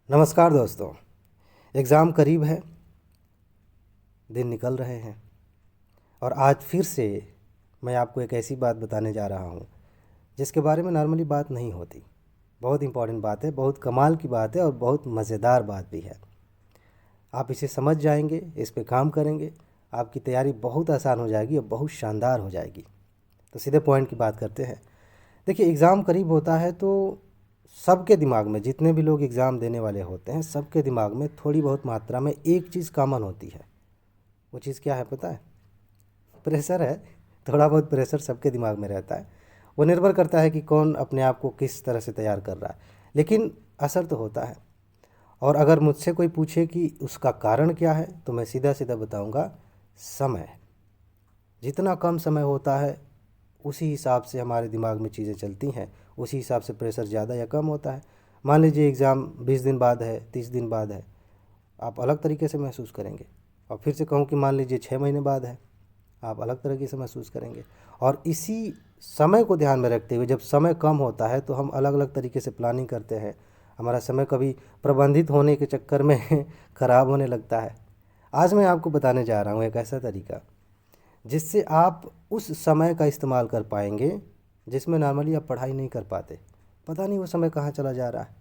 नमस्कार दोस्तों। एग्ज़ाम करीब है, दिन निकल रहे हैं और आज फिर से मैं आपको एक ऐसी बात बताने जा रहा हूँ जिसके बारे में नॉर्मली बात नहीं होती। बहुत इम्पॉर्टेंट बात है, बहुत कमाल की बात है और बहुत मज़ेदार बात भी है। आप इसे समझ जाएंगे, इस पे काम करेंगे, आपकी तैयारी बहुत आसान हो जाएगी और बहुत शानदार हो जाएगी। तो सीधे पॉइंट की बात करते हैं। देखिए, एग्ज़ाम करीब होता है तो सबके दिमाग में, जितने भी लोग एग्ज़ाम देने वाले होते हैं, सबके दिमाग में थोड़ी बहुत मात्रा में एक चीज़ कॉमन होती है। वो चीज़ क्या है पता है? प्रेशर है। थोड़ा बहुत प्रेशर सबके दिमाग में रहता है। वो निर्भर करता है कि कौन अपने आप को किस तरह से तैयार कर रहा है, लेकिन असर तो होता है। और अगर मुझसे कोई पूछे कि उसका कारण क्या है, तो मैं सीधा सीधा बताऊंगा, समय। जितना कम समय होता है उसी हिसाब से हमारे दिमाग में चीज़ें चलती हैं, उसी हिसाब से प्रेशर ज़्यादा या कम होता है। मान लीजिए एग्ज़ाम 20 दिन बाद है, 30 दिन बाद है, आप अलग तरीके से महसूस करेंगे। और फिर से कहूँ कि मान लीजिए 6 महीने बाद है, आप अलग तरीके से महसूस करेंगे। और इसी समय को ध्यान में रखते हुए जब समय कम होता है तो हम अलग अलग तरीके से प्लानिंग करते हैं। हमारा समय कभी प्रबंधित होने के चक्कर में ख़राब होने लगता है। आज मैं आपको बताने जा रहा हूँ एक ऐसा तरीका जिससे आप उस समय का इस्तेमाल कर पाएंगे जिसमें नॉर्मली आप पढ़ाई नहीं कर पाते। पता नहीं वो समय कहाँ चला जा रहा है।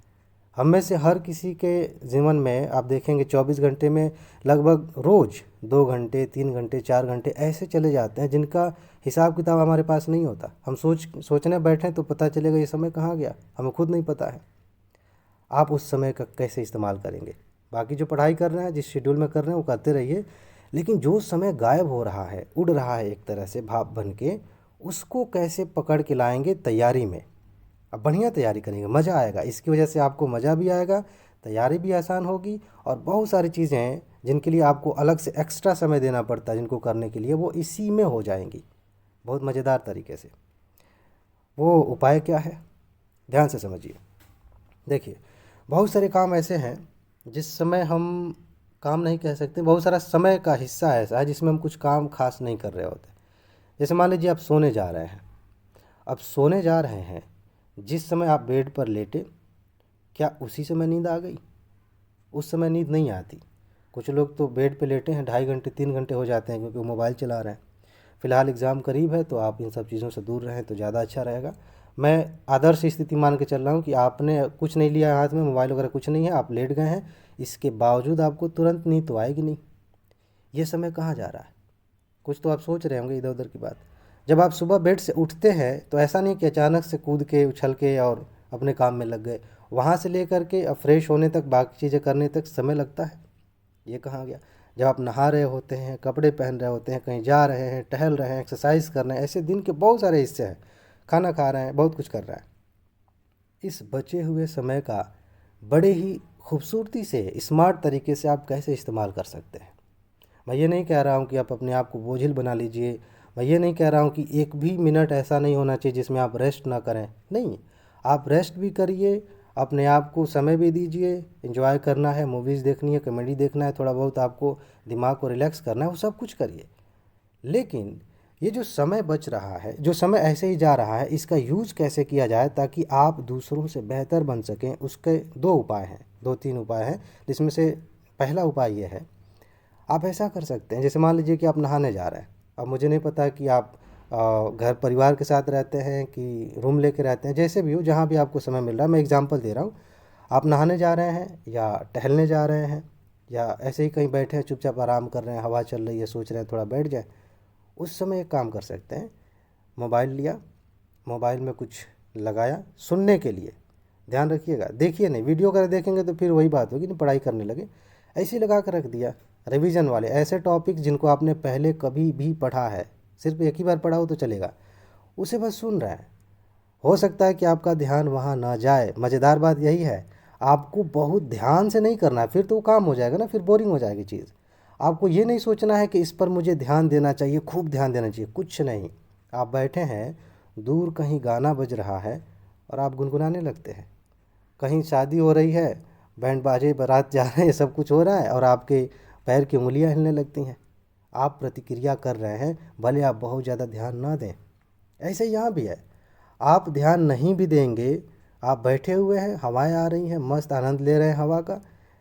हम में से हर किसी के जीवन में आप देखेंगे 24 घंटे में लगभग रोज़ 2 घंटे, 3 घंटे, 4 घंटे ऐसे चले जाते हैं जिनका हिसाब किताब हमारे पास नहीं होता। हम सोचने बैठें तो पता चलेगा ये समय कहाँ गया, हमें खुद नहीं पता है। आप उस समय का कैसे इस्तेमाल करेंगे? बाकी जो पढ़ाई कर रहे हैं, जिस शेड्यूल में कर रहे हैं वो करते रहिए, लेकिन जो समय गायब हो रहा है, उड़ रहा है एक तरह से भाप बन के, उसको कैसे पकड़ के लाएंगे तैयारी में। अब बढ़िया तैयारी करेंगे, मज़ा आएगा। इसकी वजह से आपको मज़ा भी आएगा, तैयारी भी आसान होगी और बहुत सारी चीज़ें हैं जिनके लिए आपको अलग से एक्स्ट्रा समय देना पड़ता है, जिनको करने के लिए वो इसी में हो जाएंगी बहुत मज़ेदार तरीके से। वो उपाय क्या है, ध्यान से समझिए। देखिए, बहुत सारे काम ऐसे हैं जिस समय हम काम नहीं कह सकते, बहुत सारा समय का हिस्सा ऐसा है जिसमें हम कुछ काम खास नहीं कर रहे होते। जैसे मान लीजिए आप सोने जा रहे हैं। अब सोने जा रहे हैं, जिस समय आप बेड पर लेटे, क्या उसी समय नींद आ गई? उस समय नींद नहीं आती। कुछ लोग तो बेड पे लेटे हैं 2.5 घंटे 3 घंटे हो जाते हैं क्योंकि वो मोबाइल चला रहे हैं। फ़िलहाल एग्ज़ाम करीब है तो आप इन सब चीज़ों से दूर रहें तो ज़्यादा अच्छा रहेगा। मैं आदर्श स्थिति मान के चल रहा हूँ कि आपने कुछ नहीं लिया हाथ में, मोबाइल वगैरह कुछ नहीं है, आप लेट गए हैं, इसके बावजूद आपको तुरंत नींद तो आएगी नहीं। ये समय कहाँ जा रहा है? कुछ तो आप सोच रहे होंगे इधर उधर की बात। जब आप सुबह बेड से उठते हैं तो ऐसा नहीं कि अचानक से कूद के उछल के और अपने काम में लग गए। वहाँ से लेकर के अब फ्रेश होने तक, बाकी चीज़ें करने तक समय लगता है। ये कहाँ गया? जब आप नहा रहे होते हैं, कपड़े पहन रहे होते हैं, कहीं जा रहे हैं, टहल रहे हैं, एक्सरसाइज कर रहे हैं, ऐसे दिन के बहुत सारे हिस्से हैं, खाना खा रहे हैं, बहुत कुछ कर रहे हैं। इस बचे हुए समय का बड़े ही खूबसूरती से, स्मार्ट तरीके से आप कैसे इस्तेमाल कर सकते हैं। मैं ये नहीं कह रहा हूँ कि आप अपने आप को बोझिल बना लीजिए। मैं ये नहीं कह रहा हूँ कि एक भी मिनट ऐसा नहीं होना चाहिए जिसमें आप रेस्ट ना करें। नहीं, आप रेस्ट भी करिए, अपने आप को समय भी दीजिए। एंजॉय करना है, मूवीज़ देखनी है, कॉमेडी देखना है, थोड़ा बहुत आपको दिमाग को रिलैक्स करना है, वो सब कुछ करिए। लेकिन ये जो समय बच रहा है, जो समय ऐसे ही जा रहा है, इसका यूज़ कैसे किया जाए ताकि आप दूसरों से बेहतर बन सकें, उसके दो उपाय हैं, 2-3 उपाय हैं। जिसमें से पहला उपाय ये है, आप ऐसा कर सकते हैं, जैसे मान लीजिए कि आप नहाने जा रहे हैं। अब मुझे नहीं पता कि आप घर परिवार के साथ रहते हैं कि रूम लेके रहते हैं, जैसे भी हो, जहाँ भी आपको समय मिल रहा है, मैं एग्जांपल दे रहा हूँ। आप नहाने जा रहे हैं या टहलने जा रहे हैं या ऐसे ही कहीं बैठे हैं, चुपचाप आराम कर रहे हैं, हवा चल रही है, सोच रहे हैं थोड़ा बैठ जाए, उस समय एक काम कर सकते हैं। मोबाइल लिया, मोबाइल में कुछ लगाया सुनने के लिए। ध्यान रखिएगा, देखिए नहीं, वीडियो अगर देखेंगे तो फिर वही बात होगी ना, पढ़ाई करने लगे। ऐसे ही लगा कर रख दिया। रिवीजन वाले ऐसे टॉपिक जिनको आपने पहले कभी भी पढ़ा है, सिर्फ एक ही बार पढ़ा हो तो चलेगा, उसे बस सुन रहे हैं। हो सकता है कि आपका ध्यान वहाँ ना जाए। मज़ेदार बात यही है, आपको बहुत ध्यान से नहीं करना है, फिर तो वो काम हो जाएगा ना, फिर बोरिंग हो जाएगी चीज़। आपको ये नहीं सोचना है कि इस पर मुझे ध्यान देना चाहिए, खूब ध्यान देना चाहिए, कुछ नहीं। आप बैठे हैं, दूर कहीं गाना बज रहा है और आप गुनगुनाने लगते हैं। कहीं शादी हो रही है, बैंड बाजे बारात जा रहे हैं, सब कुछ हो रहा है और आपके पैर की उंगलियां हिलने लगती हैं। आप प्रतिक्रिया कर रहे हैं, भले आप बहुत ज़्यादा ध्यान ना दें। ऐसे यहाँ भी है, आप ध्यान नहीं भी देंगे, आप बैठे हुए हैं, हवाएं आ रही हैं, मस्त आनंद ले रहे हैं हवा का,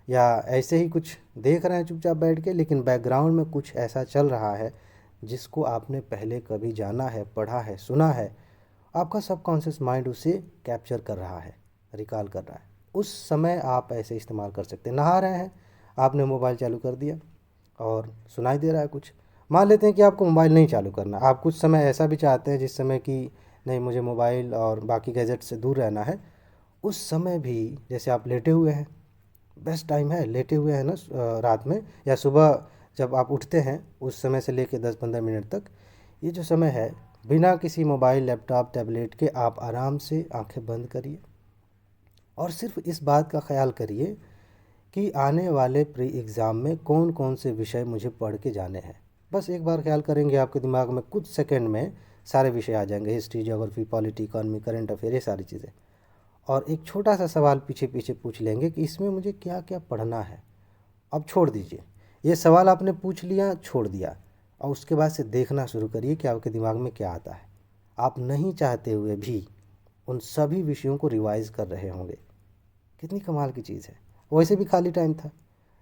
या ऐसे ही कुछ देख रहे हैं चुपचाप बैठ के, लेकिन बैकग्राउंड में कुछ ऐसा चल रहा है जिसको आपने पहले कभी जाना है, पढ़ा है, सुना है। आपका सबकॉन्शियस माइंड उसे कैप्चर कर रहा है, रिकॉल कर रहा है। उस समय आप ऐसे इस्तेमाल कर सकते हैं। नहा रहे हैं, आपने मोबाइल चालू कर दिया और सुनाई दे रहा है कुछ। मान लेते हैं कि आपको मोबाइल नहीं चालू करना, आप कुछ समय ऐसा भी चाहते हैं जिस समय कि नहीं, मुझे मोबाइल और बाकी गैजेट से दूर रहना है। उस समय भी जैसे आप लेटे हुए हैं, बेस्ट टाइम है, लेटे हुए हैं ना रात में या सुबह जब आप उठते हैं उस समय से लेके 10-15 मिनट तक, ये जो समय है, बिना किसी मोबाइल, लैपटॉप, टैबलेट के आप आराम से आंखें बंद करिए और सिर्फ इस बात का ख्याल करिए कि आने वाले प्री एग्ज़ाम में कौन कौन से विषय मुझे पढ़ के जाने हैं। बस एक बार ख्याल करेंगे, आपके दिमाग में कुछ सेकंड में सारे विषय आ जाएंगे, history, geography, polity, economy, current affair, ये सारी चीज़ें। और एक छोटा सा सवाल पीछे पीछे पूछ लेंगे कि इसमें मुझे क्या क्या पढ़ना है। अब छोड़ दीजिए, ये सवाल आपने पूछ लिया, छोड़ दिया, और उसके बाद से देखना शुरू करिए कि आपके दिमाग में क्या आता है। आप नहीं चाहते हुए भी उन सभी विषयों को रिवाइज कर रहे होंगे। कितनी कमाल की चीज़ है। वैसे भी खाली टाइम था,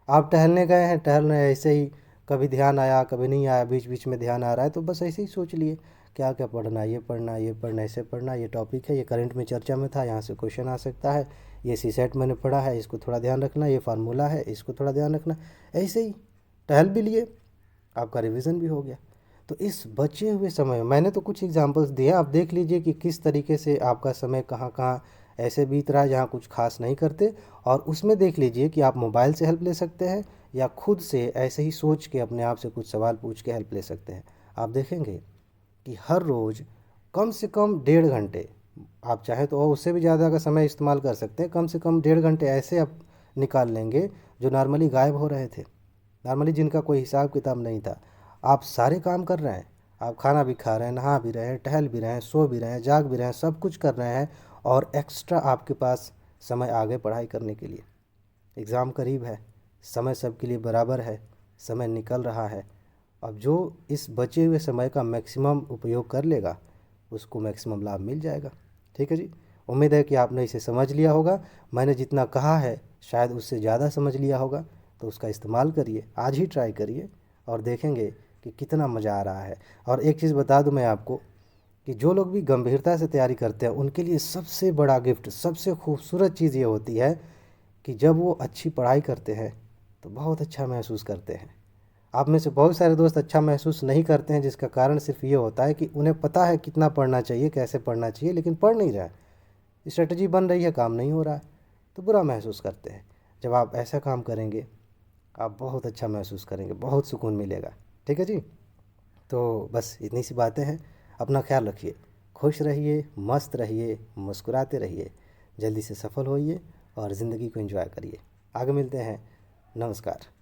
आप टहलने गए हैं, टहल रहे हैं, ऐसे ही कभी ध्यान आया, कभी नहीं आया, बीच बीच में ध्यान आ रहा है, तो बस ऐसे ही सोच लिए क्या क्या पढ़ना, ये पढ़ना, ये पढ़ना, ऐसे पढ़ना, ये टॉपिक है, ये करंट में चर्चा में था, यहाँ से क्वेश्चन आ सकता है, ये सी सेट मैंने पढ़ा है, इसको थोड़ा ध्यान रखना, ये फार्मूला है, इसको थोड़ा ध्यान रखना। ऐसे ही टहल भी लिए, आपका रिवीजन भी हो गया। तो इस बचे हुए समय मैंने तो कुछ एग्जांपल्स दिए, आप देख लीजिए कि किस तरीके से आपका समय कहाँ कहाँ ऐसे बीत रहा है जहाँ कुछ खास नहीं करते। और उसमें देख लीजिए कि आप मोबाइल से हेल्प ले सकते हैं या खुद से ऐसे ही सोच के अपने आप से कुछ सवाल पूछ के हेल्प ले सकते हैं। आप देखेंगे कि हर रोज़ कम से कम 1.5 घंटे, आप चाहे तो और उससे भी ज़्यादा का समय इस्तेमाल कर सकते हैं, कम से कम 1.5 घंटे ऐसे आप निकाल लेंगे जो नॉर्मली गायब हो रहे थे, नॉर्मली जिनका कोई हिसाब किताब नहीं था। आप सारे काम कर रहे हैं, आप खाना भी खा रहे हैं, नहा भी रहे हैं, टहल भी रहे हैं, सो भी रहे हैं, जाग भी रहे हैं, सब कुछ कर रहे हैं, और एक्स्ट्रा आपके पास समय आगे पढ़ाई करने के लिए। एग्ज़ाम करीब है, समय सबके लिए बराबर है, समय निकल रहा है। अब जो इस बचे हुए समय का मैक्सिमम उपयोग कर लेगा उसको मैक्सिमम लाभ मिल जाएगा। ठीक है जी, उम्मीद है कि आपने इसे समझ लिया होगा। मैंने जितना कहा है शायद उससे ज़्यादा समझ लिया होगा, तो उसका इस्तेमाल करिए, आज ही ट्राई करिए और देखेंगे कि कितना मज़ा आ रहा है। और एक चीज़ बता दूं मैं आपको कि जो लोग भी गंभीरता से तैयारी करते हैं उनके लिए सबसे बड़ा गिफ्ट, सबसे खूबसूरत चीज़ ये होती है कि जब वो अच्छी पढ़ाई करते हैं तो बहुत अच्छा महसूस करते हैं। आप में से बहुत सारे दोस्त अच्छा महसूस नहीं करते हैं, जिसका कारण सिर्फ ये होता है कि उन्हें पता है कितना पढ़ना चाहिए, कैसे पढ़ना चाहिए, लेकिन पढ़ नहीं रहा है, स्ट्रेटजी बन रही है, काम नहीं हो रहा है, तो बुरा महसूस करते हैं। जब आप ऐसा काम करेंगे आप बहुत अच्छा महसूस करेंगे, बहुत सुकून मिलेगा। ठीक है जी, तो बस इतनी सी बातें हैं। अपना ख्याल रखिए, खुश रहिए, मस्त रहिए, मुस्कुराते रहिए, जल्दी से सफल होइए और ज़िंदगी को एंजॉय करिए। आगे मिलते हैं। नमस्कार।